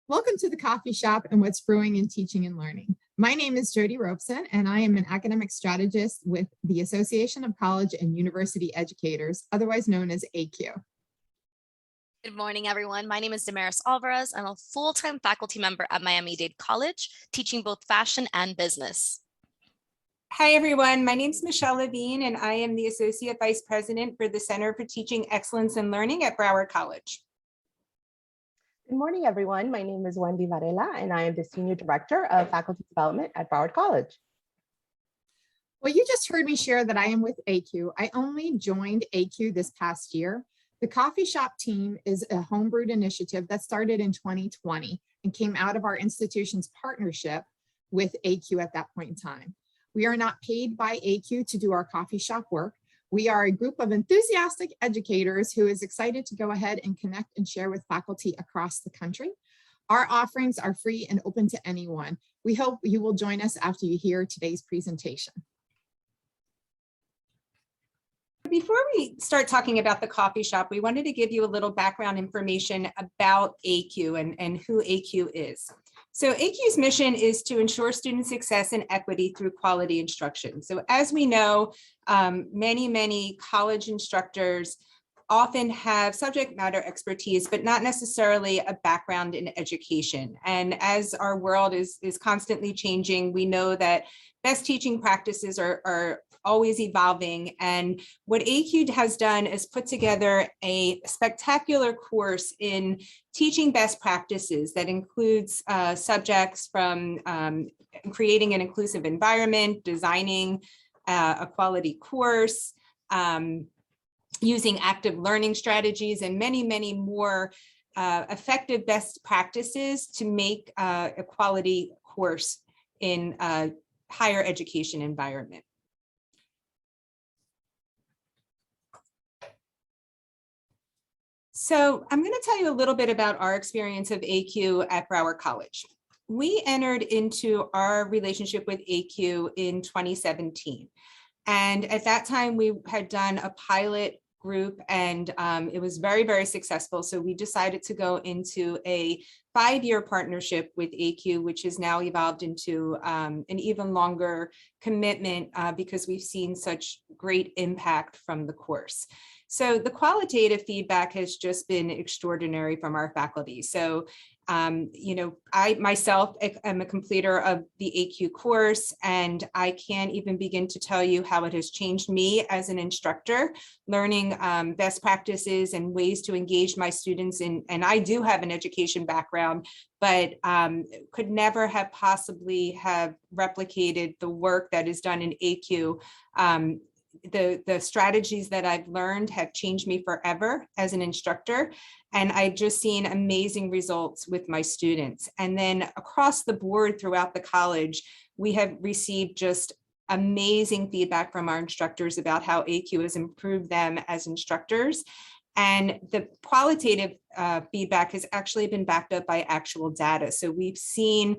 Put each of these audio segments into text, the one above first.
Welcome to the coffee shop and what's brewing in teaching and learning. My name is Jody Robeson, and I am an academic strategist with the Association of College and University Educators, otherwise known as ACUE. Good morning, everyone. My name is Damaris Alvarez. I'm a full-time faculty member at Miami-Dade College, teaching both fashion and business. Hi, everyone. My name is Michelle Levine, and I am the Associate Vice President for the Center for Teaching Excellence and Learning at Broward College. Good morning, everyone. My name is Wendy Varela, and I am the Senior Director of Faculty Development at Broward College. Well, you just heard me share that I am with ACUE. I only joined ACUE this past year. The coffee shop team is a homebrewed initiative that started in 2020 and came out of our institution's partnership with ACUE at that point in time. We are not paid by ACUE to do our coffee shop work. We are a group of enthusiastic educators who is excited to go ahead and connect and share with faculty across the country. Our offerings are free and open to anyone. We hope you will join us after you hear today's presentation. Before we start talking about the coffee shop, we wanted to give you a little background information about ACUE and who ACUE is. So ACUE's mission is to ensure student success and equity through quality instruction. So as we know, many college instructors often have subject matter expertise, but not necessarily a background in education. And as our world is constantly changing, we know that best teaching practices are always evolving. And what ACUE has done is put together a spectacular course in teaching best practices that includes subjects from creating an inclusive environment, designing a quality course, using active learning strategies, and many more effective best practices to make a quality course in a higher education environment. So I'm going to tell you a little bit about our experience of ACUE at Broward College. We entered into our relationship with ACUE in 2017. And at that time, we had done a pilot group, and it was very successful. So we decided to go into a 5-year partnership with ACUE, which has now evolved into an even longer commitment because we've seen such great impact from the course. So the qualitative feedback has just been extraordinary from our faculty. So, I myself am a completer of the ACUE course, and I can't even begin to tell you how it has changed me as an instructor, learning best practices and ways to engage my students in, and I do have an education background, but could never have possibly have replicated the work that is done in ACUE. The strategies that I've learned have changed me forever as an instructor, and I've just seen amazing results with my students. And then across the board throughout the college, we have received just amazing feedback from our instructors about how ACUE has improved them as instructors. And the qualitative feedback has actually been backed up by actual data. So we've seen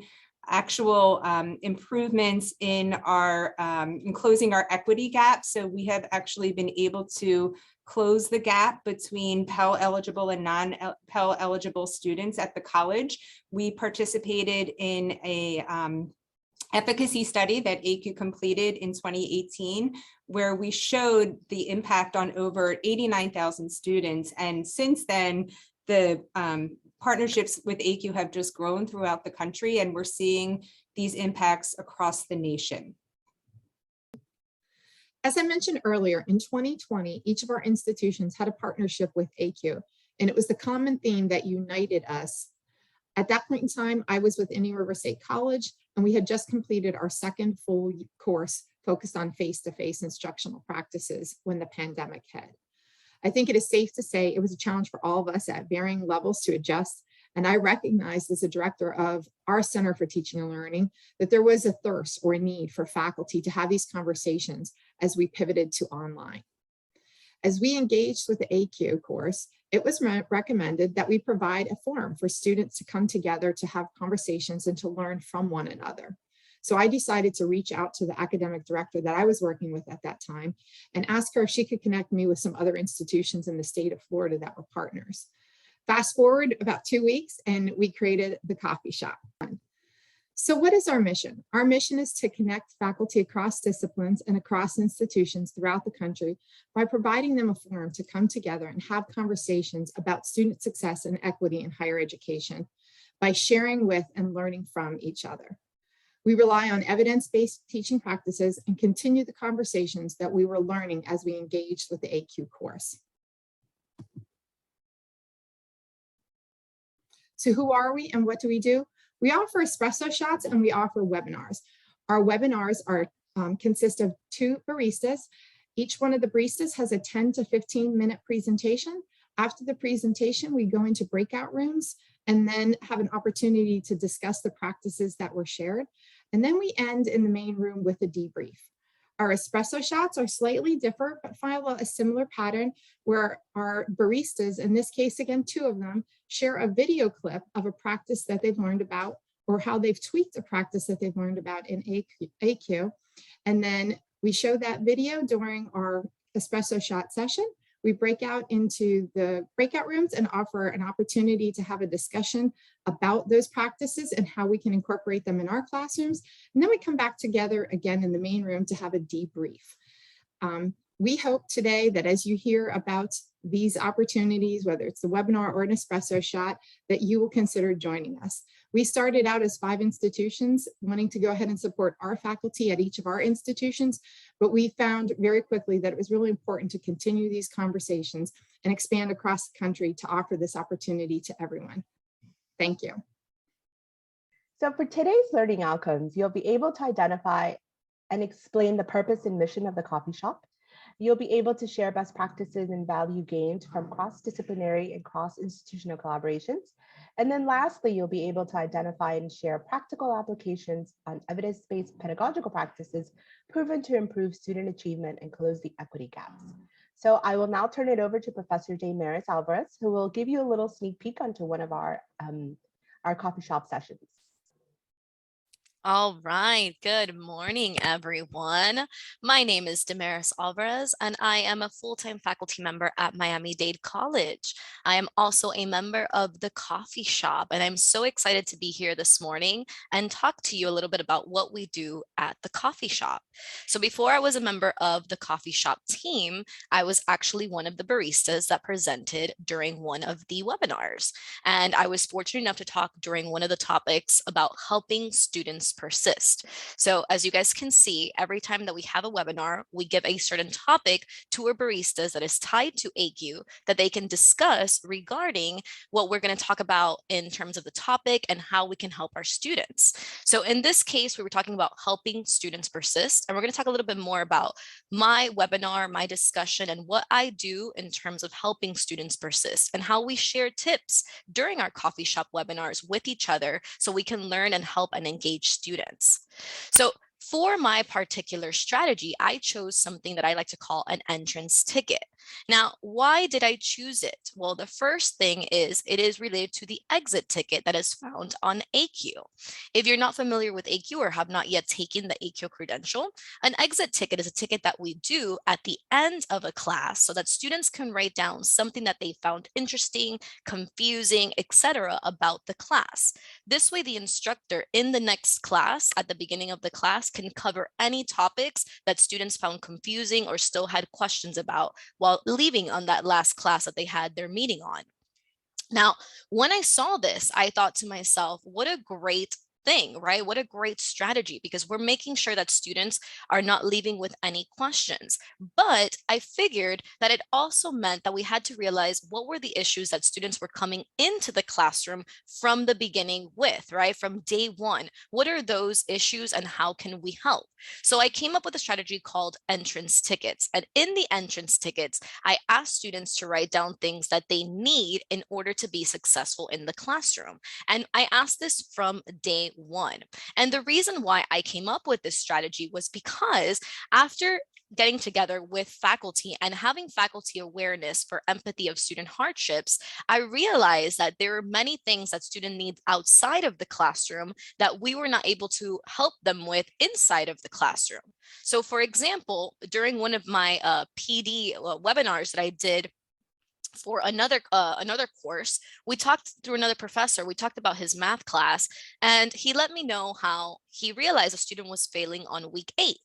actual improvements in our in closing our equity gap. So we have actually been able to close the gap between Pell eligible and non-Pell eligible students at the college. We participated in a efficacy study that ACUE completed in 2018, where we showed the impact on over 89,000 students. And since then, the partnerships with ACUE have just grown throughout the country, and we're seeing these impacts across the nation. As I mentioned earlier, in 2020, each of our institutions had a partnership with ACUE, and it was the common theme that united us. At that point in time, I was with Indian River State College, and we had just completed our second full course focused on face-to-face instructional practices when the pandemic hit. I think it is safe to say it was a challenge for all of us at varying levels to adjust. And I recognized as a director of our Center for Teaching and Learning that there was a thirst or a need for faculty to have these conversations as we pivoted to online. As we engaged with the ACUE course, it was recommended that we provide a forum for students to come together to have conversations and to learn from one another. So I decided to reach out to the academic director that I was working with at that time and ask her if she could connect me with some other institutions in the state of Florida that were partners. Fast forward about 2 weeks and we created the coffee shop. So what is our mission? Our mission is to connect faculty across disciplines and across institutions throughout the country by providing them a forum to come together and have conversations about student success and equity in higher education by sharing with and learning from each other. We rely on evidence-based teaching practices and continue the conversations that we were learning as we engaged with the ACUE course. So who are we and what do we do? We offer espresso shots and we offer webinars. Our webinars are consist of 2 baristas. Each one of the baristas has a 10 to 15-minute presentation. After the presentation, we go into breakout rooms and then have an opportunity to discuss the practices that were shared. And then we end in the main room with a debrief. Our espresso shots are slightly different, but follow a similar pattern where our baristas, in this case, again, 2 of them, share a video clip of a practice that they've learned about or how they've tweaked a practice that they've learned about in ACUE. And then we show that video during our espresso shot session. We break out into the breakout rooms and offer an opportunity to have a discussion about those practices and how we can incorporate them in our classrooms. And then we come back together again in the main room to have a debrief. We hope today that as you hear about these opportunities, whether it's the webinar or an espresso shot, that you will consider joining us. We started out as 5 institutions wanting to go ahead and support our faculty at each of our institutions, but we found very quickly that it was really important to continue these conversations and expand across the country to offer this opportunity to everyone. Thank you. So for today's learning outcomes, you'll be able to identify and explain the purpose and mission of the coffee shop. You'll be able to share best practices and value gained from cross-disciplinary and cross-institutional collaborations. And then lastly, you'll be able to identify and share practical applications on evidence-based pedagogical practices proven to improve student achievement and close the equity gaps. So I will now turn it over to Professor Damaris Alvarez, who will give you a little sneak peek onto one of our coffee shop sessions. All right, good morning, everyone. My name is Damaris Alvarez, and I am a full-time faculty member at Miami-Dade College. I am also a member of the coffee shop, and I'm so excited to be here this morning and talk to you a little bit about what we do at the coffee shop. So before I was a member of the coffee shop team, I was actually one of the baristas that presented during one of the webinars. And I was fortunate enough to talk during one of the topics about helping students persist. So as you guys can see, every time that we have a webinar, we give a certain topic to our baristas that is tied to ACUE that they can discuss regarding what we're going to talk about in terms of the topic and how we can help our students. So in this case, we were talking about helping students persist, and we're going to talk a little bit more about my webinar, my discussion, and what I do in terms of helping students persist and how we share tips during our coffee shop webinars with each other so we can learn and help and engage students. So for my particular strategy, I chose something that I like to call an entrance ticket. Now, why did I choose it? Well, the first thing is it is related to the exit ticket that is found on ACUE. If you're not familiar with ACUE or have not yet taken the ACUE credential, an exit ticket is a ticket that we do at the end of a class so that students can write down something that they found interesting, confusing, etc. about the class. This way, the instructor in the next class, at the beginning of the class, can cover any topics that students found confusing or still had questions about while leaving on that last class that they had their meeting on. Now, when I saw this, I thought to myself, what a great thing, right? What a great strategy, because we're making sure that students are not leaving with any questions. But I figured that it also meant that we had to realize what were the issues that students were coming into the classroom from the beginning with, right? From day one, what are those issues and how can we help? So I came up with a strategy called entrance tickets. And in the entrance tickets, I asked students to write down things that they need in order to be successful in the classroom. And I asked this from day one. And the reason why I came up with this strategy was because after getting together with faculty and having faculty awareness for empathy of student hardships, I realized that there are many things that students need outside of the classroom that we were not able to help them with inside of the classroom. So for example, during one of my PD webinars that I did for another course, we talked through another professor, we talked about his math class, and he let me know how he realized a student was failing on week 8.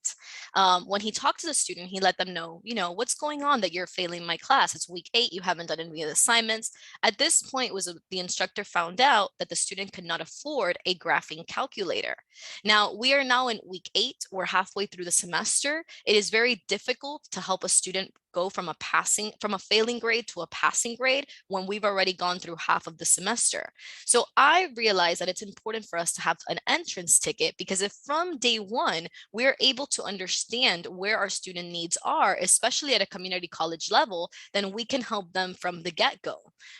When he talked to the student, he let them know, what's going on that you're failing my class? It's week 8, you haven't done any of the assignments. At this point the instructor found out that the student could not afford a graphing calculator. Now we are now in week 8, we're halfway through the semester. It is very difficult to help a student go from a failing grade to a passing grade when we've already gone through half of the semester. So I realized that it's important for us to have an entrance ticket, because if from day 1 we're able to understand where our student needs are, especially at a community college level, then we can help them from the get-go,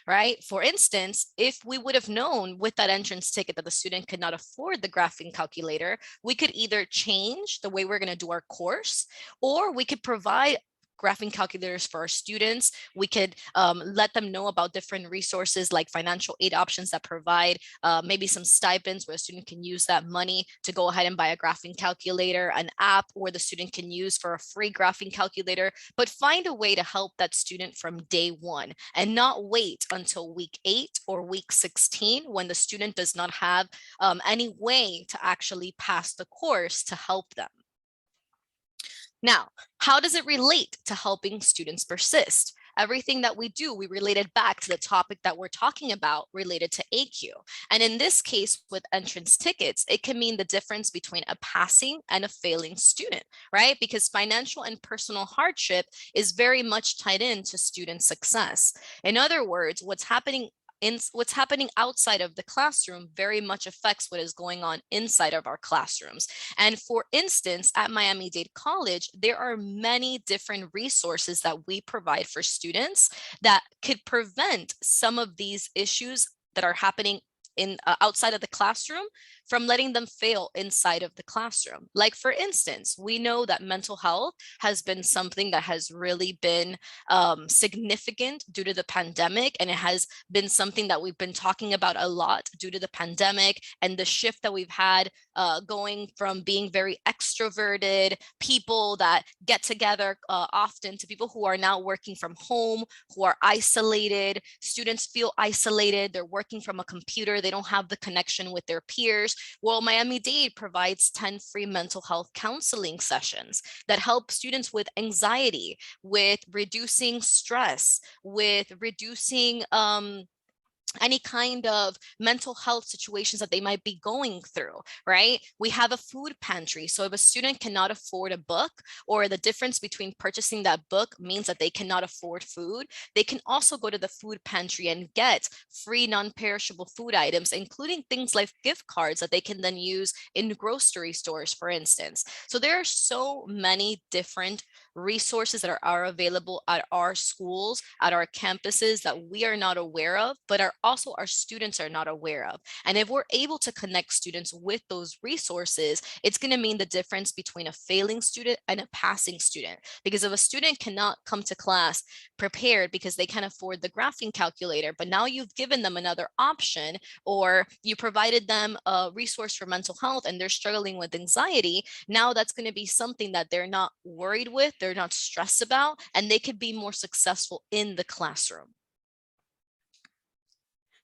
right? For instance, if we would have known with that entrance ticket that the student could not afford the graphing calculator, we could either change the way we're going to do our course, or we could provide graphing calculators for our students. We could let them know about different resources like financial aid options that provide maybe some stipends where a student can use that money to go ahead and buy a graphing calculator, an app where the student can use for a free graphing calculator, but find a way to help that student from day 1 and not wait until week 8 or week 16 when the student does not have any way to actually pass the course to help them. Now, how does it relate to helping students persist? Everything that we do, we related back to the topic that we're talking about related to ACUE. And in this case, with entrance tickets, it can mean the difference between a passing and a failing student, right? Because financial and personal hardship is very much tied into student success. In other words, what's happening outside of the classroom very much affects what is going on inside of our classrooms. And for instance, at Miami-Dade College, there are many different resources that we provide for students that could prevent some of these issues that are happening outside of the classroom from letting them fail inside of the classroom. Like for instance, we know that mental health has been something that has really been significant due to the pandemic, and it has been something that we've been talking about a lot due to the pandemic and the shift that we've had going from being very extroverted people that get together often to people who are now working from home, who are isolated. Students feel isolated, they're working from a computer, they don't have the connection with their peers. Well, Miami-Dade provides 10 free mental health counseling sessions that help students with anxiety, with reducing stress, with reducing any kind of mental health situations that they might be going through, right? We have a food pantry. So if a student cannot afford a book, or the difference between purchasing that book means that they cannot afford food, they can also go to the food pantry and get free non-perishable food items, including things like gift cards that they can then use in grocery stores, for instance. So there are so many different resources that are available at our schools, at our campuses, that we are not aware of, but also our students are not aware of. And if we're able to connect students with those resources, it's going to mean the difference between a failing student and a passing student. Because if a student cannot come to class prepared because they can't afford the graphing calculator, but now you've given them another option, or you provided them a resource for mental health and they're struggling with anxiety, now that's going to be something that they're not worried with, they're not stressed about, and they could be more successful in the classroom.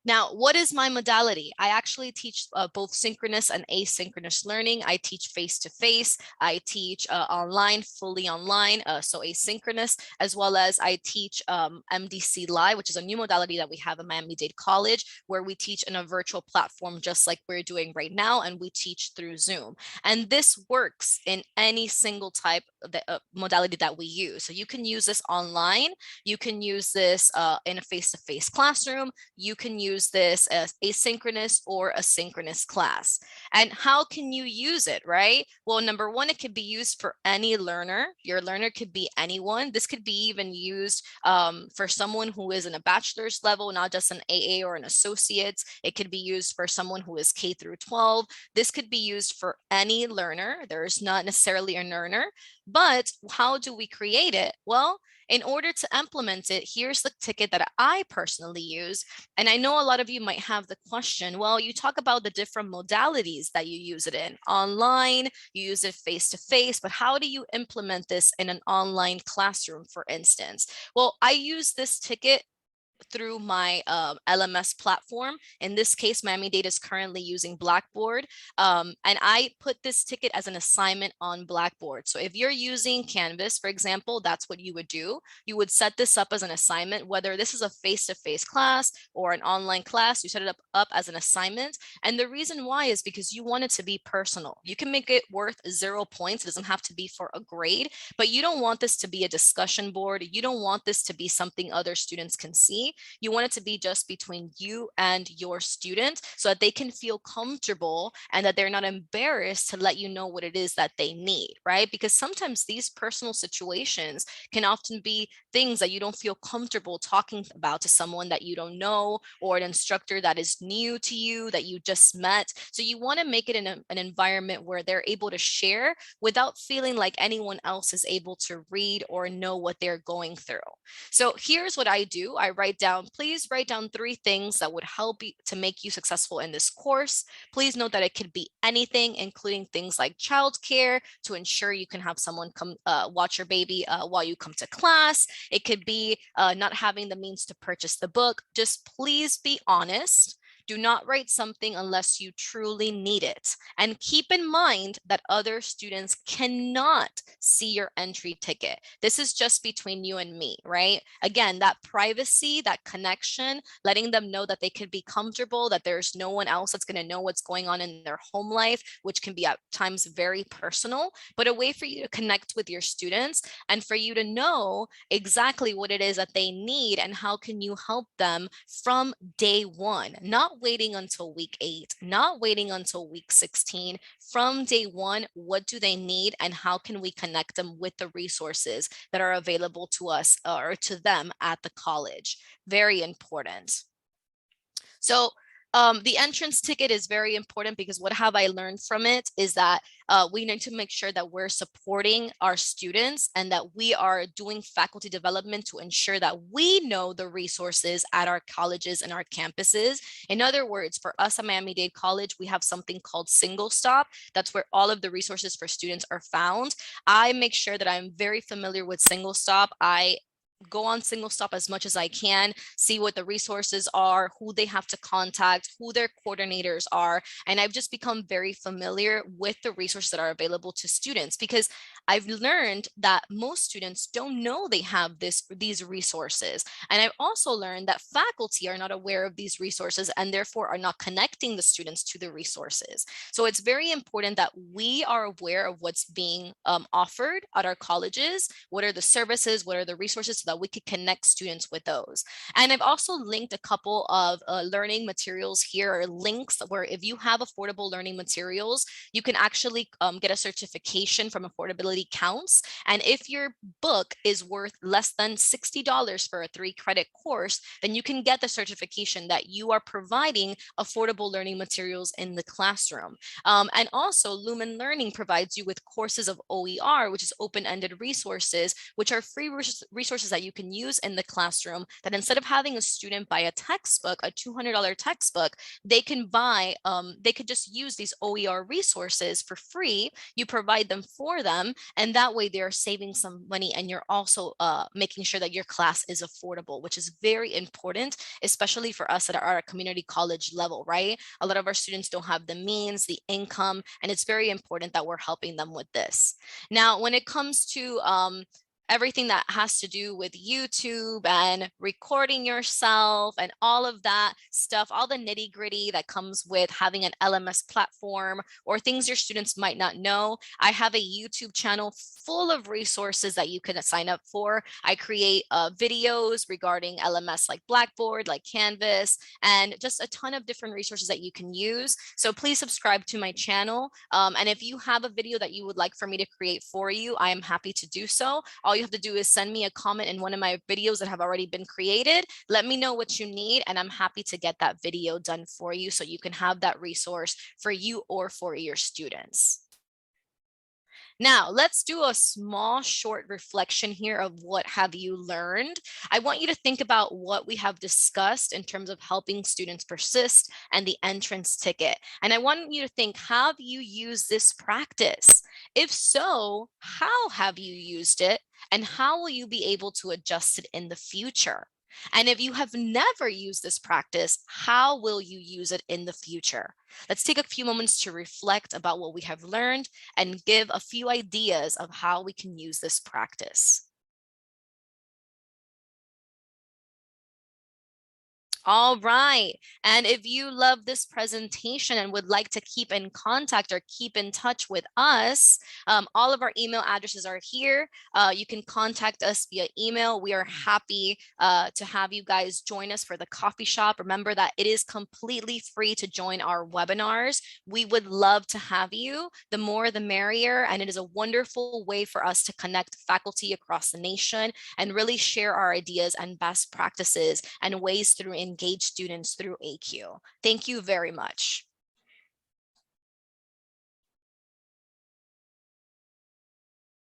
Now, what is my modality? I actually teach both synchronous and asynchronous learning. I teach face-to-face. I teach online, fully online, so asynchronous, as well as I teach MDC Live, which is a new modality that we have at Miami-Dade College, where we teach in a virtual platform just like we're doing right now, and we teach through Zoom. And this works in any single type of modality that we use. So you can use this online, you can use this in a face-to-face classroom, you can use this as asynchronous or a synchronous class. And how can you use it, right? Well, number one, it could be used for any learner. Your learner could be anyone. This could be even used for someone who is in a bachelor's level, not just an AA or an associate's. It could be used for someone who is K through 12. This could be used for any learner. There's not necessarily a learner, but how do we create it? Well, in order to implement it, here's the ticket that I personally use. And I know a lot of you might have the question, well, you talk about the different modalities that you use it in. Online, you use it face-to-face, but how do you implement this in an online classroom, for instance? Well, I use this ticket through my LMS platform. In this case, Miami-Dade is currently using Blackboard. And I put this ticket as an assignment on Blackboard. So if you're using Canvas, for example, that's what you would do. You would set this up as an assignment, whether this is a face-to-face class or an online class, you set it up as an assignment. And the reason why is because you want it to be personal. You can make it worth 0 points. It doesn't have to be for a grade, but you don't want this to be a discussion board. You don't want this to be something other students can see. You want it to be just between you and your student so that they can feel comfortable and that they're not embarrassed to let you know what it is that they need, right? Because sometimes these personal situations can often be things that you don't feel comfortable talking about to someone that you don't know, or an instructor that is new to you that you just met. So you want to make it in an environment where they're able to share without feeling like anyone else is able to read or know what they're going through. So here's what I do. I write down, please write down 3 things that would help you to make you successful in this course. Please note that it could be anything, including things like childcare to ensure you can have someone come watch your baby while you come to class. It could be not having the means to purchase the book. Just please be honest. Do not write something unless you truly need it. And keep in mind that other students cannot see your entry ticket. This is just between you and me, right? Again, that privacy, that connection, letting them know that they could be comfortable, that there's no one else that's going to know what's going on in their home life, which can be at times very personal, but a way for you to connect with your students and for you to know exactly what it is that they need and how can you help them from day one, not waiting until week 8, not waiting until week 16. From day one, what do they need and how can we connect them with the resources that are available to us or to them at the college? Very important. So the entrance ticket is very important because what have I learned from it is that we need to make sure that we're supporting our students and that we are doing faculty development to ensure that we know the resources at our colleges and our campuses. In other words, for us at Miami-Dade College, we have something called Single Stop. That's where all of the resources for students are found. I make sure that I'm very familiar with Single Stop. I go on Single Stop as much as I can, see what the resources are, who they have to contact, who their coordinators are. And I've just become very familiar with the resources that are available to students because I've learned that most students don't know they have these resources. And I've also learned that faculty are not aware of these resources and therefore are not connecting the students to the resources. So it's very important that we are aware of what's being offered at our colleges, what are the services, what are the resources, so that we could connect students with those. And I've also linked a couple of learning materials here, or links where if you have affordable learning materials, you can actually get a certification from Affordability Counts. And if your book is worth less than $60 for a 3-credit course, then you can get the certification that you are providing affordable learning materials in the classroom. And also Lumen Learning provides you with courses of OER, which is open-ended resources, which are free resources that you can use in the classroom, that instead of having a student buy a textbook, a $200 textbook, they can buy, they could just use these OER resources for free. You provide them for them, and that way they're saving some money, and you're also making sure that your class is affordable, which is very important, especially for us that are at a community college level, right? A lot of our students don't have the means, the income, and it's very important that we're helping them with this. Now, when it comes to everything that has to do with YouTube and recording yourself and all of that stuff, all the nitty gritty that comes with having an LMS platform or things your students might not know, I have a YouTube channel full of resources that you can sign up for. I create videos regarding LMS like Blackboard, like Canvas, and just a ton of different resources that you can use. So please subscribe to my channel. And if you have a video that you would like for me to create for you, I am happy to do so. All you have to do is send me a comment in one of my videos that have already been created. Let me know what you need, and I'm happy to get that video done for you so you can have that resource for you or for your students. Now, let's do a small short reflection here of what have you learned. I want you to think about what we have discussed in terms of helping students persist and the entrance ticket. And I want you to think, have you used this practice? If so, how have you used it? And how will you be able to adjust it in the future? And if you have never used this practice, how will you use it in the future? Let's take a few moments to reflect about what we have learned and give a few ideas of how we can use this practice. All right. And if you love this presentation and would like to keep in contact or keep in touch with us, all of our email addresses are here. You can contact us via email. We are happy to have you guys join us for the coffee shop. Remember that it is completely free to join our webinars. We would love to have you. The more, the merrier. And it is a wonderful way for us to connect faculty across the nation and really share our ideas and best practices and ways through engage students through ACUE. Thank you very much.